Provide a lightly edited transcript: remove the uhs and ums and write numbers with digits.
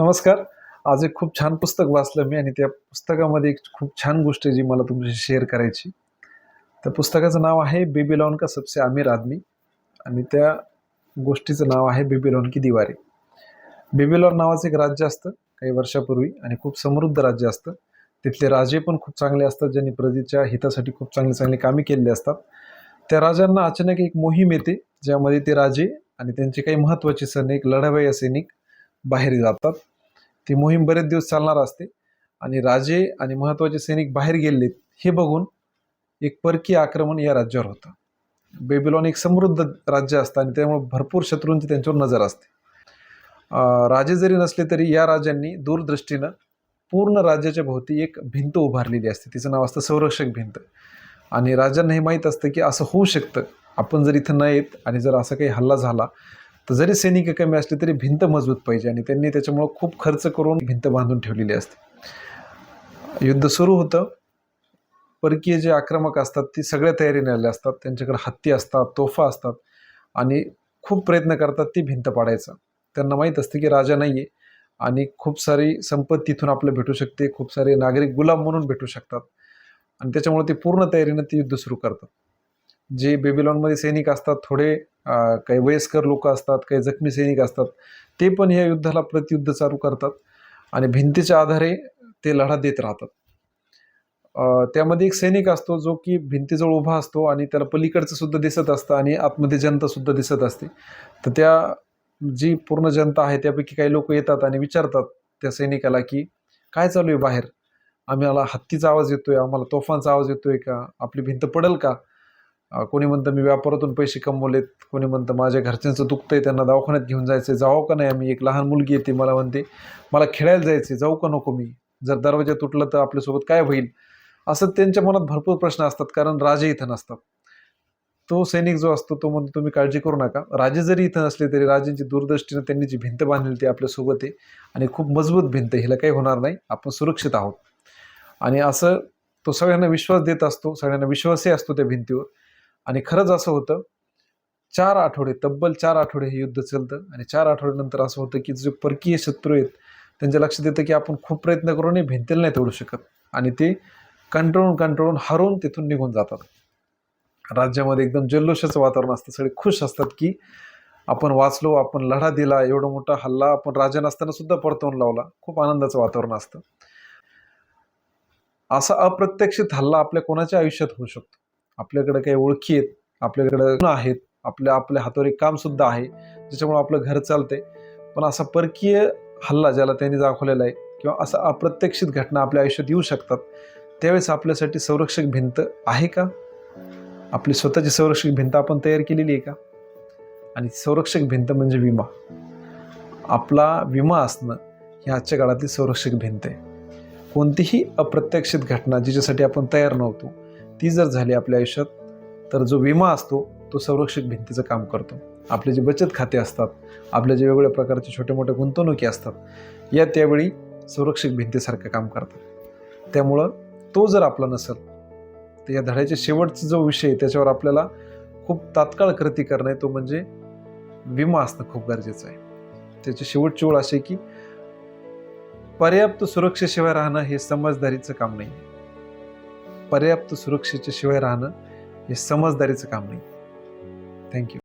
नमस्कार. आज एक खूप छान पुस्तक वाचलं मी आणि त्या पुस्तकामध्ये एक खूप छान गोष्ट आहे जी मला तुमच्याशी शेअर करायची. त्या पुस्तकाचं नाव आहे बेबीलोन का सबसे अमीर आदमी आणि त्या गोष्टीचं नाव आहे बेबीलोन की दीवारें. बेबीलोन नावाचं एक राज्य असतं काही वर्षापूर्वी आणि खूप समृद्ध राज्य असतं. तिथले राजे पण खूप चांगले असतात, ज्यांनी प्रजेच्या हितासाठी खूप चांगली चांगली कामे केलेली असतात. त्या राजांना अचानक एक मोहीम येते, ज्यामध्ये ते राजे आणि त्यांचे काही महत्त्वाचे सैनिक, लढावय्या सैनिक बाहेर जातात. ती मोहीम बरेच दिवस चालणार असते आणि राजे आणि महत्त्वाचे सैनिक बाहेर गेलेत हे बघून एक परकीय आक्रमण या राज्यावर होतं. बेबीलोन एक समृद्ध राज्य असतं आणि त्यामुळे भरपूर शत्रूंची त्यांच्यावर नजर असते. राजे जरी नसले तरी या राजांनी दूरदृष्टीनं पूर्ण राज्याच्या भोवती एक भिंत उभारलेली असते. तिचं नाव असतं संरक्षक भिंत. आणि राजांना हे माहीत असतं की असं होऊ शकतं, आपण जर इथं न येत आणि जर असा काही हल्ला झाला तर जरी सैनिक कमी असले तरी भिंत मजबूत पाहिजे, आणि त्यांनी त्याच्यामुळं खूप खर्च करून भिंत बांधून ठेवलेली असते. युद्ध सुरू होतं. परकीय जे आक्रमक असतात ती सगळ्या तयारीने आलेले असतात. त्यांच्याकडे हत्ती असतात, तोफा असतात आणि खूप प्रयत्न करतात ती भिंत पाडायचा. त्यांना माहीत असतं की राजा नाही आहे आणि खूप सारी संपत्ती तिथून आपल्याला भेटू शकते, खूप सारे नागरिक गुलाम म्हणून भेटू शकतात आणि त्याच्यामुळे ते पूर्ण तयारीनं ते युद्ध सुरू करतात. जे बेबीलोनमध्ये सैनिक असतात, थोडे काही वयस्कर लोक असतात, काही जखमी सैनिक असतात, ते पण या युद्धाला प्रत्युद्ध चालू करतात आणि भिंतीच्या आधारे ते लढा देत राहतात. त्यामध्ये एक सैनिक असतो जो की भिंतीजवळ उभा असतो आणि त्याला पलीकडचं सुद्धा दिसत असतं आणि आतमध्ये जनता सुद्धा दिसत असते. तर त्या जी पूर्ण जनता आहे त्यापैकी काही लोक येतात आणि विचारतात त्या सैनिकाला की काय चालू आहे बाहेर, आम्हाला हत्तीचा आवाज येतोय, आम्हाला तोफांचा आवाज येतोय का, आपली भिंत पडेल का. कोणी म्हणतं मी व्यापारातून पैसे कमवलेत, कोणी म्हणतं माझ्या घरच्यांचं दुखतंय, त्यांना दवाखान्यात घेऊन जायचं, जावं का नाही आम्ही, एक लहान मुलगी येते मला म्हणते मला खेळायला जायचे, जाऊ का नको मी, जर दरवाजा तुटला तर आपल्यासोबत काय होईल. असं त्यांच्या मनात भरपूर प्रश्न असतात, कारण राजे इथं नसतात. तो सैनिक जो असतो तो म्हणतो तुम्ही काळजी करू नका, राजे जरी इथं नसले तरी राजांची दूरदृष्टीनं त्यांनी जी भिंत बांधली ती आपल्यासोबत आहे आणि खूप मजबूत भिंत, हिला काही होणार नाही, आपण सुरक्षित आहोत. आणि असं तो सगळ्यांना विश्वास देत असतो, सगळ्यांना विश्वासही असतो त्या भिंतीवर. आणि खरंच असं होतं. 4 आठवडे, तब्बल 4 आठवडे हे युद्ध चालतं आणि 4 आठवड्यानंतर असं होतं की जे परकीय शत्रू आहेत त्यांच्या लक्षात येतं की आपण खूप प्रयत्न करूनही भिंतीला नाही तोडू शकत आणि ते कंटाळून हरून तिथून निघून जातात. राज्यामध्ये एकदम जल्लोषाचं वातावरण असतं, सगळे खुश असतात की आपण वाचलो, आपण लढा दिला, एवढा मोठा हल्ला आपण राजा नसताना सुद्धा परतवून लावला. खूप आनंदाचं वातावरण असतं. असा अप्रत्याशित हल्ला आपल्या कोणाच्या आयुष्यात होऊ शकतो. आपल्याकडे काही ओळखी आहेत, आपल्याकडे आहेत, आपल्या आपल्या हातावर एक काम सुद्धा आहे ज्याच्यामुळे आपलं घर चालतंय. पण असा परकीय हल्ला ज्याला त्यांनी दाखवलेला आहे किंवा असा अप्रत्याशित घटना आपल्या आयुष्यात येऊ शकतात, त्यावेळेस आपल्यासाठी संरक्षक भिंत आहे का? आपली स्वतःची संरक्षक भिंत आपण तयार केलेली आहे का? आणि संरक्षक भिंत म्हणजे विमा. आपला विमा असणं ही आजच्या काळातली संरक्षक भिंत आहे. कोणतीही अप्रत्याशित घटना जिच्यासाठी आपण तयार नव्हतो ती जर झाली आपल्या आयुष्यात, तर जो विमा असतो तो संरक्षक भिंतीचं काम करतो. आपले जे बचत खाते असतात, आपल्या जे वेगवेगळ्या प्रकारचे छोटे मोठे गुंतवणुकी असतात, या त्यावेळी संरक्षक भिंतीसारखं काम करतात. त्यामुळं तो जर आपला नसेल तर या धड्याच्या शेवटचा जो विषय आहे त्याच्यावर आपल्याला खूप तात्काळ कृती करणं आहे, तो म्हणजे विमा असणं खूप गरजेचं आहे. त्याची शेवटची ओळ अशी की पर्याप्त सुरक्षेशिवाय राहणं हे समजदारीचं काम नाही. पर्याप्त सुरक्षेच्या शिवाय राहणं हे समजदारीचं काम नाही. थँक्यू.